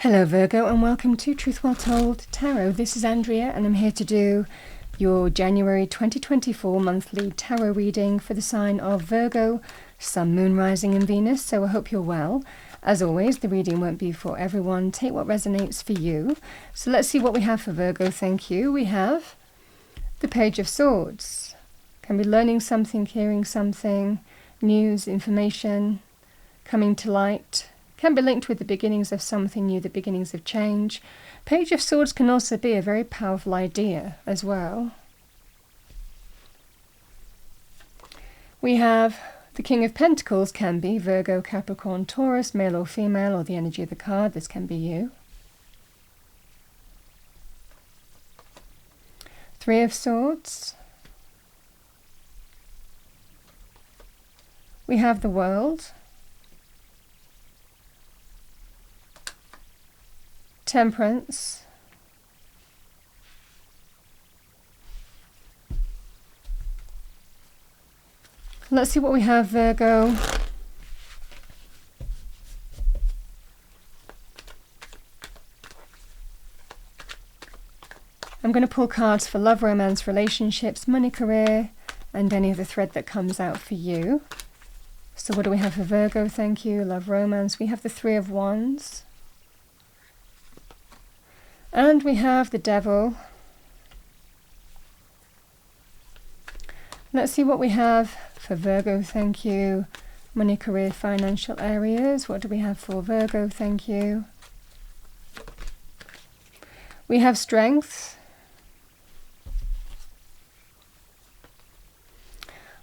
Hello Virgo, and welcome to Truth Well Told Tarot. This is Andrea and I'm here to do your January 2024 monthly tarot reading for the sign of Virgo, Sun, Moon, Rising and Venus, so I hope you're well. As always, the reading won't be for everyone. Take what resonates for you. So let's see what we have for Virgo, thank you. We have the Page of Swords. Can be learning something, hearing something, news, information, coming to light. Can be linked with the beginnings of something new, the beginnings of change. Page of Swords can also be a very powerful idea as well. We have the King of Pentacles, can be Virgo, Capricorn, Taurus, male or female, or the energy of the card. This can be you. Three of Swords. We have the World. Temperance. Let's see what we have, Virgo. I'm going to pull cards for love, romance, relationships, money, career, and any other thread that comes out for you. So what do we have for Virgo? Thank you. Love, romance. We have the Three of Wands. And we have the Devil. Let's see what we have for Virgo, thank you. Money, career, financial areas. What do we have for Virgo, thank you. We have Strength.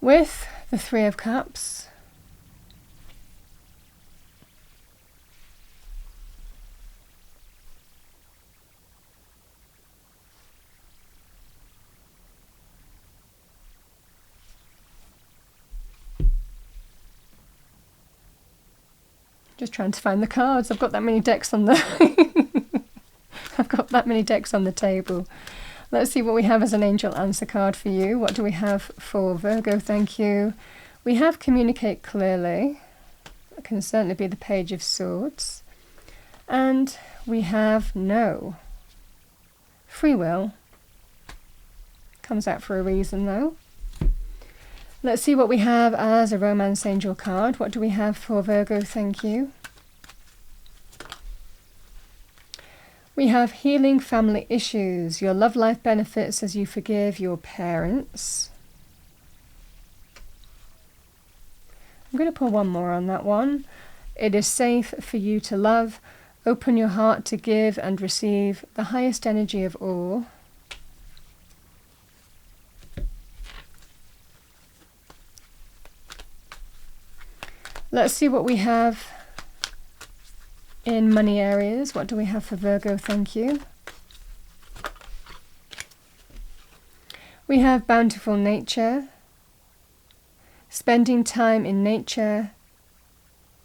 With the Three of Cups. Just trying to find the cards. I've got that many decks on the I've got that many decks on the table. Let's see what we have as an angel answer card for you. What do we have for Virgo? Thank you. We have Communicate Clearly. That can certainly be the Page of Swords. And we have No. Free Will. Comes out for a reason though. Let's see what we have as a Romance Angel card. What do we have for Virgo? Thank you. We have Healing Family Issues. Your love life benefits as you forgive your parents. I'm going to pull one more on that one. It is safe for you to love. Open your heart to give and receive the highest energy of all. Let's see what we have in money areas. What do we have for Virgo? Thank you. We have Bountiful Nature. Spending time in nature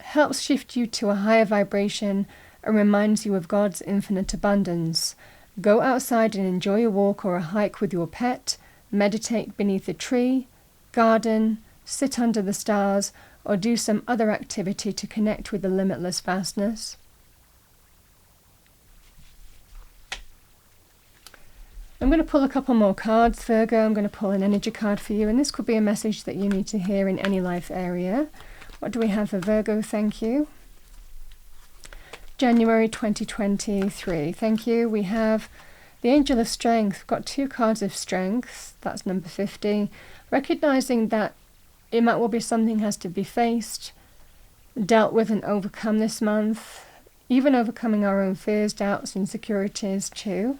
helps shift you to a higher vibration and reminds you of God's infinite abundance. Go outside and enjoy a walk or a hike with your pet. Meditate beneath a tree, garden, sit under the stars, or do some other activity to connect with the limitless vastness. I'm going to pull a couple more cards, Virgo. I'm going to pull an energy card for you, and this could be a message that you need to hear in any life area. What do we have for Virgo? Thank you. January 2023. Thank you. We have the Angel of Strength. We've got two cards of strength. That's number 50. Recognizing that it might well be something has to be faced, dealt with and overcome this month. Even overcoming our own fears, doubts, insecurities too.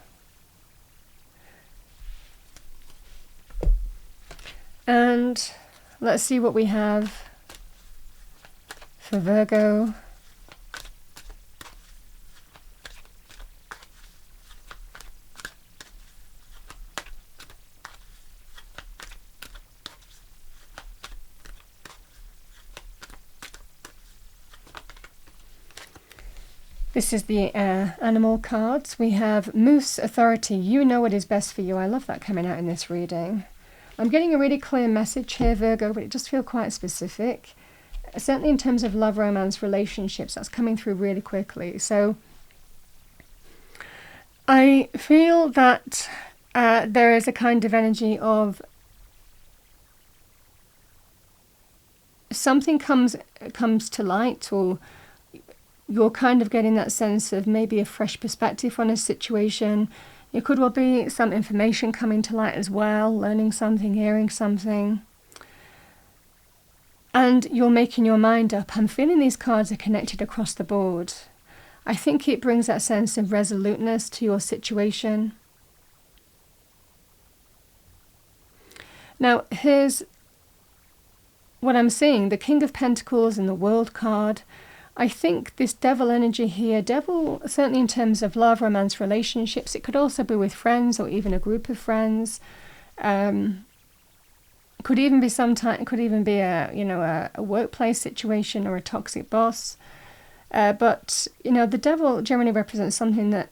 And let's see what we have for Virgo. This is the animal cards. We have Moose Authority. You know what is best for you. I love that coming out in this reading. I'm getting a really clear message here, Virgo, but it does feel quite specific. Certainly in terms of love, romance, relationships, that's coming through really quickly. So I feel that there is a kind of energy of something comes to light, or you're kind of getting that sense of maybe a fresh perspective on a situation. It could well be some information coming to light as well, learning something, hearing something. And you're making your mind up. I'm feeling these cards are connected across the board. I think it brings that sense of resoluteness to your situation. Now, here's what I'm seeing. The King of Pentacles and the World card. I think this Devil energy here, Devil certainly in terms of love, romance, relationships. It could also be with friends or even a group of friends. Could even be a workplace situation or a toxic boss. But the Devil generally represents something that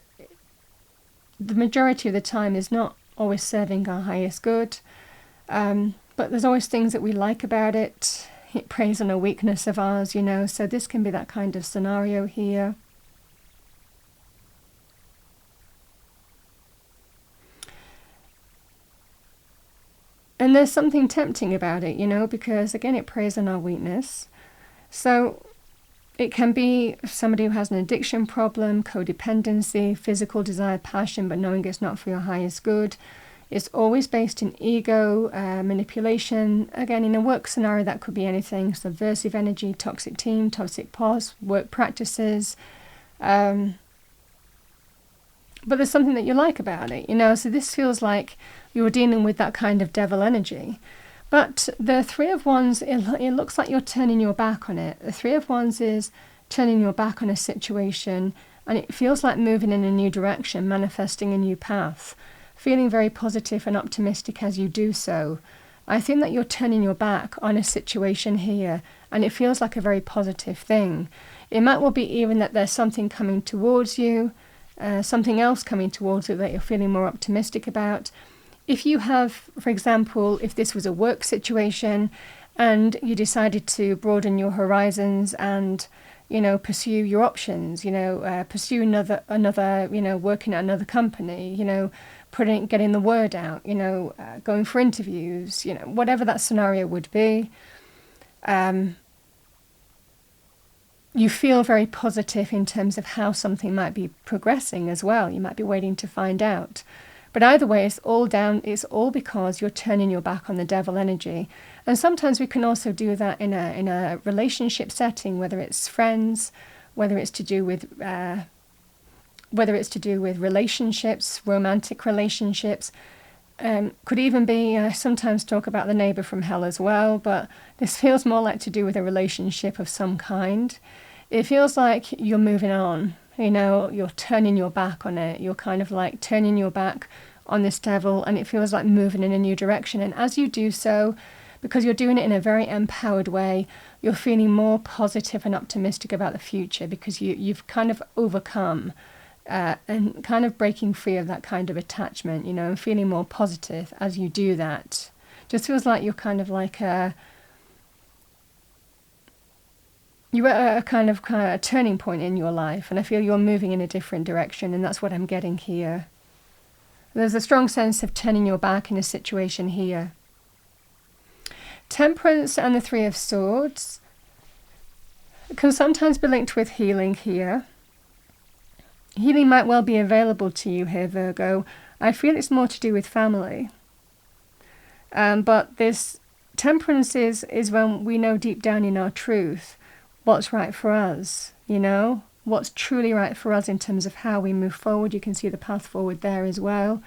the majority of the time is not always serving our highest good. But there's always things that we like about it. It preys on a weakness of ours, so this can be that kind of scenario here. And there's something tempting about it, because again, it preys on our weakness. So it can be somebody who has an addiction problem, codependency, physical desire, passion, but knowing it's not for your highest good. It's always based in ego, manipulation. Again, in a work scenario, that could be anything. Subversive energy, toxic team, toxic boss, work practices. But there's something that you like about it, So this feels like you're dealing with that kind of Devil energy. But the Three of Wands, it looks like you're turning your back on it. The Three of Wands is turning your back on a situation, and it feels like moving in a new direction, manifesting a new path, feeling very positive and optimistic as you do so. I think that you're turning your back on a situation here, and it feels like a very positive thing. It might well be even that there's something coming towards you, something else coming towards you that you're feeling more optimistic about. If you have, for example, if this was a work situation and you decided to broaden your horizons and, pursue your options, pursue another, working at another company, getting the word out, going for interviews, whatever that scenario would be, you feel very positive in terms of how something might be progressing as well. You might be waiting to find out. But either way, it's all because you're turning your back on the Devil energy. And sometimes we can also do that in a relationship setting, whether it's friends, whether it's to do with relationships, romantic relationships. Could even be sometimes talk about the neighbour from hell as well, but this feels more like to do with a relationship of some kind. It feels like you're moving on. You're turning your back on it. You're kind of like turning your back on this Devil, and it feels like moving in a new direction. And as you do so, because you're doing it in a very empowered way, you're feeling more positive and optimistic about the future, because you've kind of overcome and kind of breaking free of that kind of attachment, and feeling more positive as you do that. Just feels like you're kind of like you're at a kind of a turning point in your life, and I feel you're moving in a different direction, and that's what I'm getting here. There's a strong sense of turning your back in a situation here. Temperance and the Three of Swords can sometimes be linked with healing here. Healing might well be available to you here, Virgo. I feel it's more to do with family. But this temperance is when we know deep down in our truth what's right for us, what's truly right for us in terms of how we move forward. You can see the path forward there as well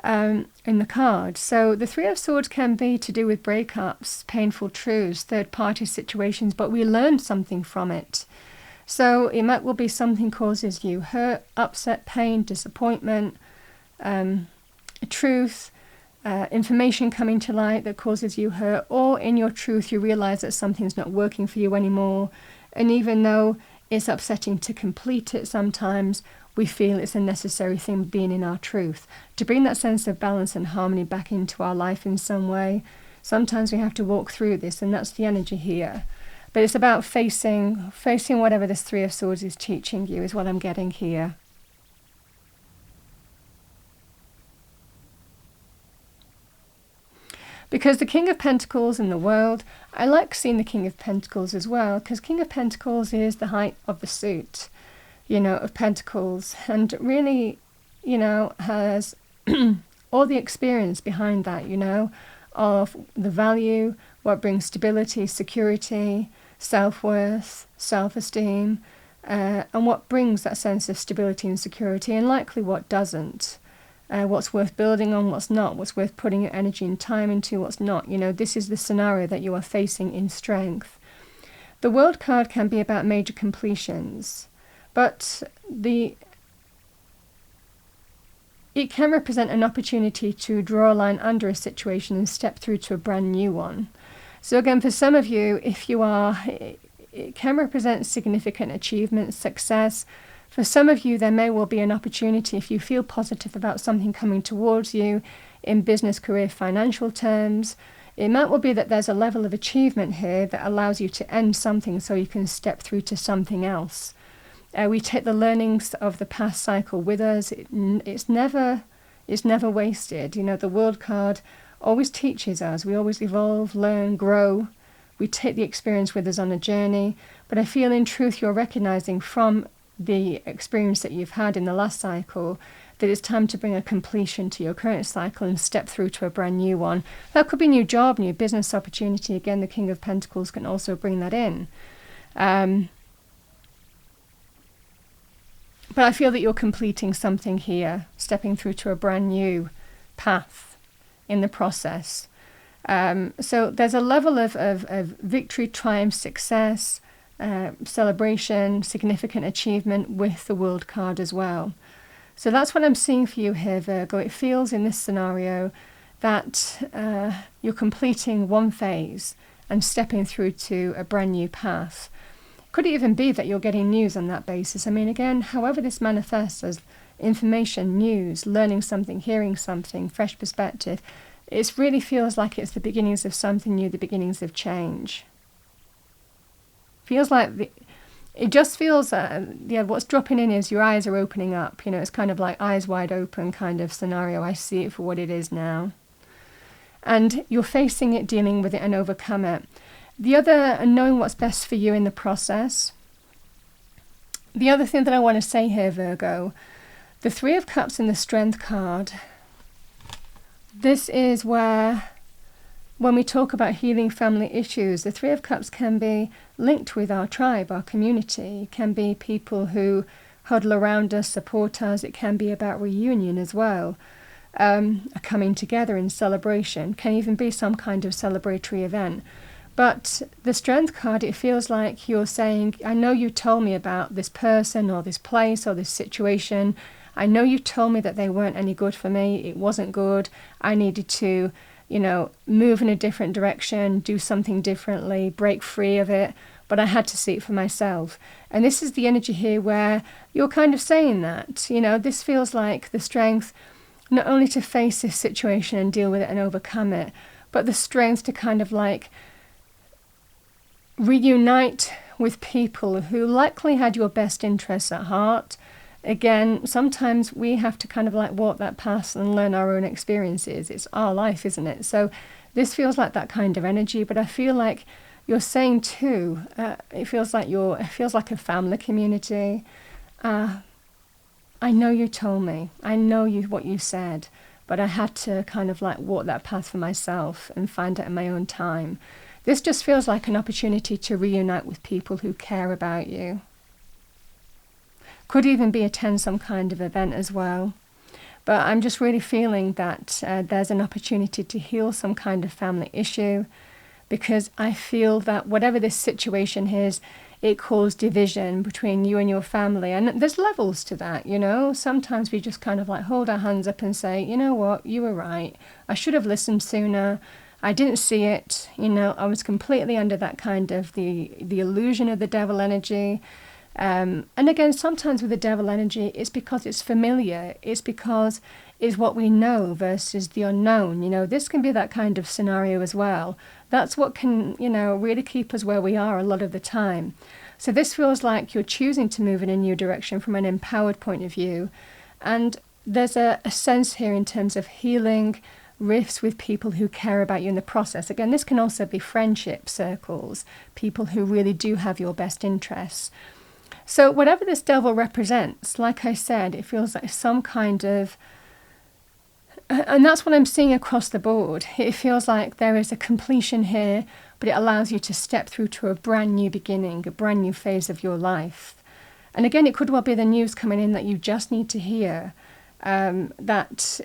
in the card. So the Three of Swords can be to do with breakups, painful truths, third-party situations, but we learn something from it. So it might well be something causes you hurt, upset, pain, disappointment, truth, information coming to light that causes you hurt, or in your truth you realize that something's not working for you anymore, and even though it's upsetting to complete it sometimes, we feel it's a necessary thing being in our truth. To bring that sense of balance and harmony back into our life in some way, sometimes we have to walk through this, and that's the energy here. But it's about facing whatever this Three of Swords is teaching you, is what I'm getting here. Because the King of Pentacles in the world, I like seeing the King of Pentacles as well, because King of Pentacles is the height of the suit, you know, of Pentacles, and really, you know, has all the experience behind that, you know, of the value, what brings stability, security, self-worth, self-esteem, and what brings that sense of stability and security, and likely what doesn't. What's worth building on, what's not, what's worth putting your energy and time into, what's not. You know, this is the scenario that you are facing in strength. The World card can be about major completions, but it can represent an opportunity to draw a line under a situation and step through to a brand new one. So again, for some of you, it can represent significant achievement, success. For some of you, there may well be an opportunity, if you feel positive about something coming towards you in business, career, financial terms. It might well be that there's a level of achievement here that allows you to end something so you can step through to something else. We take the learnings of the past cycle with us. It's never wasted. You know, the World card always teaches us. We always evolve, learn, grow. We take the experience with us on a journey. But I feel in truth you're recognizing from the experience that you've had in the last cycle that it's time to bring a completion to your current cycle and step through to a brand new one. That could be new job, new business opportunity. Again, the King of Pentacles can also bring that in. But I feel that you're completing something here, stepping through to a brand new path in the process. So there's a level of victory, triumph, success, celebration, significant achievement with the World card as well. So that's what I'm seeing for you here, Virgo. It feels in this scenario that you're completing one phase and stepping through to a brand new path. Could it even be that you're getting news on that basis? I mean, again, however this manifests as information, news, learning something, hearing something, fresh perspective, it really feels like it's the beginnings of something new, the beginnings of change. Feels like it just feels, what's dropping in is your eyes are opening up. You know, it's kind of like eyes wide open kind of scenario. I see it for what it is now. And you're facing it, dealing with it, and overcome it. The other, and knowing what's best for you in the process. The other thing that I want to say here, Virgo, the Three of Cups in the Strength card, this is where, when we talk about healing family issues, the Three of Cups can be linked with our tribe, our community. It can be people who huddle around us, support us. It can be about reunion as well, a coming together in celebration. Can even be some kind of celebratory event. But the Strength card, it feels like you're saying, I know you told me about this person or this place or this situation. I know you told me that they weren't any good for me. It wasn't good. I needed to, you know, move in a different direction, do something differently, break free of it. But I had to see it for myself. And this is the energy here where you're kind of saying that, you know, this feels like the strength not only to face this situation and deal with it and overcome it, but the strength to kind of like reunite with people who likely had your best interests at heart. Again, sometimes we have to kind of like walk that path and learn our own experiences. It's our life, isn't it? So this feels like that kind of energy, but I feel like you're saying too, it feels like a family community. I know you told me, I know what you said, but I had to kind of like walk that path for myself and find it in my own time. This just feels like an opportunity to reunite with people who care about you. Could even be attend some kind of event as well. But I'm just really feeling that there's an opportunity to heal some kind of family issue, because I feel that whatever this situation is, it caused division between you and your family. And there's levels to that, you know. Sometimes we just kind of like hold our hands up and say, you know what, you were right. I should have listened sooner. I didn't see it, you know, I was completely under that kind of the illusion of the devil energy. And again, sometimes with the devil energy, it's because it's familiar. It's because it's what we know versus the unknown. You know, this can be that kind of scenario as well. That's what can, you know, really keep us where we are a lot of the time. So this feels like you're choosing to move in a new direction from an empowered point of view. And there's a sense here in terms of healing, rifts with people who care about you in the process. Again, this can also be friendship circles, people who really do have your best interests. So whatever this devil represents, like I said, it feels like some kind of, and that's what I'm seeing across the board. It feels like there is a completion here, but it allows you to step through to a brand new beginning, a brand new phase of your life. And again, it could well be the news coming in that you just need to hear, that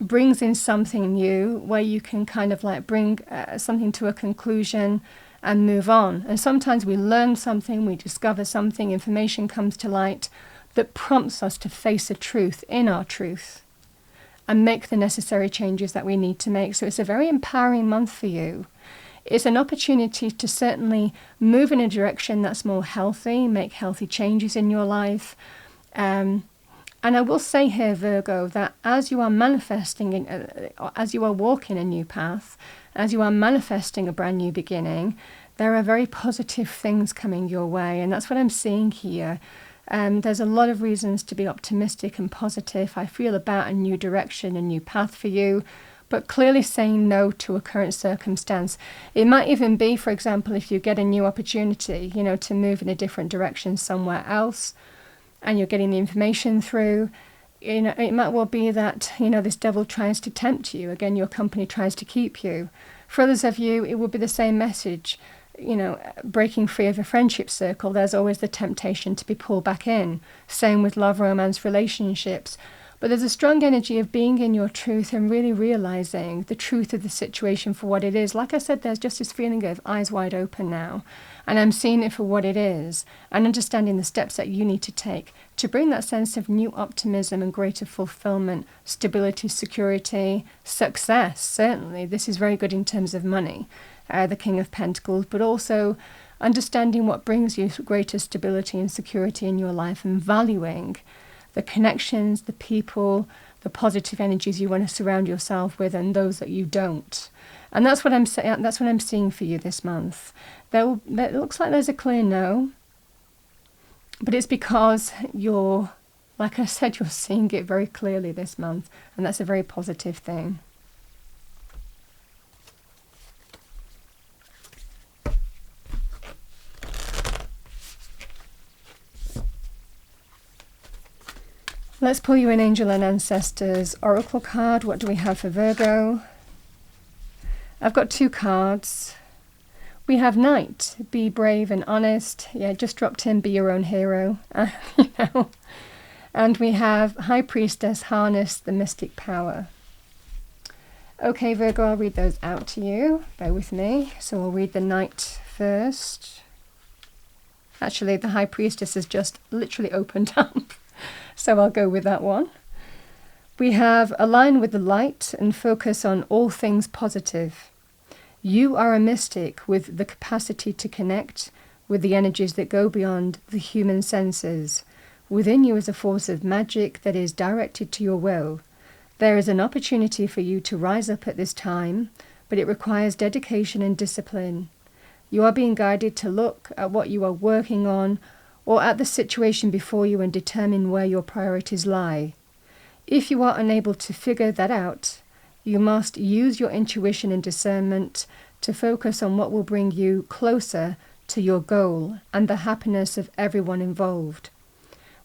brings in something new, where you can kind of like bring something to a conclusion and move on. And sometimes we learn something, we discover something, information comes to light that prompts us to face a truth in our truth and make the necessary changes that we need to make. So it's a very empowering month for you. It's an opportunity to certainly move in a direction that's more healthy, make healthy changes in your life. And I will say here, Virgo, that as you are manifesting, as you are walking a new path, as you are manifesting a brand new beginning, there are very positive things coming your way. And that's what I'm seeing here. There's a lot of reasons to be optimistic and positive. I feel about a new direction, a new path for you, but clearly saying no to a current circumstance. It might even be, for example, if you get a new opportunity, to move in a different direction somewhere else, and you're getting the information through, it might well be that, this devil tries to tempt you. Again, your company tries to keep you. For others of you, it will be the same message. Breaking free of a friendship circle, there's always the temptation to be pulled back in. Same with love, romance, relationships. But there's a strong energy of being in your truth and really realizing the truth of the situation for what it is. Like I said, there's just this feeling of eyes wide open now. And I'm seeing it for what it is and understanding the steps that you need to take to bring that sense of new optimism and greater fulfillment, stability, security, success. Certainly, this is very good in terms of money, the King of Pentacles, but also understanding what brings you greater stability and security in your life and valuing the connections, the people, the positive energies you want to surround yourself with, and those that you don't. And that's what I'm saying. That's what I'm seeing for you this month. It looks like there's a clear no, but it's because like I said, you're seeing it very clearly this month, and that's a very positive thing. Let's pull you an Angel and Ancestors Oracle card. What do we have for Virgo? I've got 2 cards. We have Knight, be brave and honest. Yeah, just dropped in, be your own hero. And we have High Priestess, harness the mystic power. Okay, Virgo, I'll read those out to you. Bear with me. So we'll read the Knight first. Actually, the High Priestess has just literally opened up. So I'll go with that one. We have align with the light and focus on all things positive. You are a mystic with the capacity to connect with the energies that go beyond the human senses. Within you is a force of magic that is directed to your will. There is an opportunity for you to rise up at this time, but it requires dedication and discipline. You are being guided to look at what you are working on or at the situation before you and determine where your priorities lie. If you are unable to figure that out, you must use your intuition and discernment to focus on what will bring you closer to your goal and the happiness of everyone involved.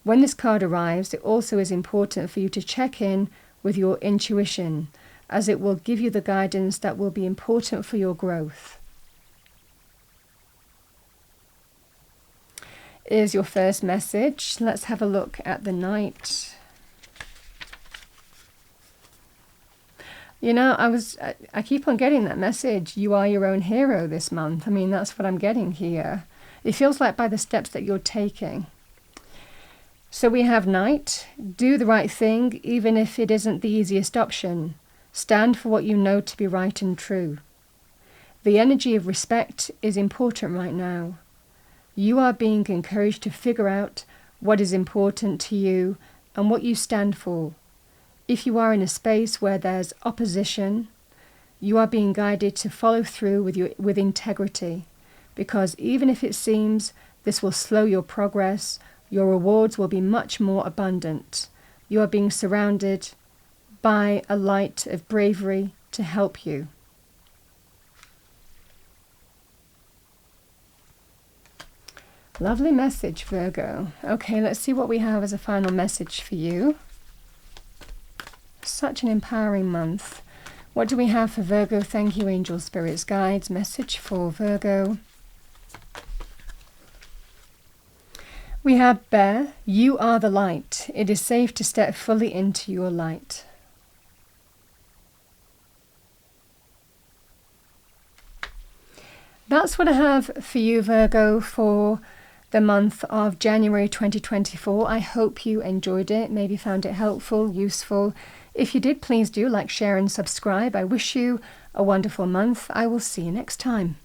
When this card arrives, it also is important for you to check in with your intuition, as it will give you the guidance that will be important for your growth. Is your first message. Let's have a look at the Knight. I keep on getting that message. You are your own hero this month. I mean, that's what I'm getting here. It feels like by the steps that you're taking. So we have Knight. Do the right thing, even if it isn't the easiest option. Stand for what you know to be right and true. The energy of respect is important right now. You are being encouraged to figure out what is important to you and what you stand for. If you are in a space where there's opposition, you are being guided to follow through with integrity, because even if it seems this will slow your progress, your rewards will be much more abundant. You are being surrounded by a light of bravery to help you. Lovely message, Virgo. Okay, let's see what we have as a final message for you. Such an empowering month. What do we have for Virgo? Thank you, angels, spirits, guides. Message for Virgo. We have Bear. You are the light. It is safe to step fully into your light. That's what I have for you, Virgo, for the month of January 2024. I hope you enjoyed it, maybe found it helpful, useful. If you did, please do like, share and subscribe. I wish you a wonderful month. I will see you next time.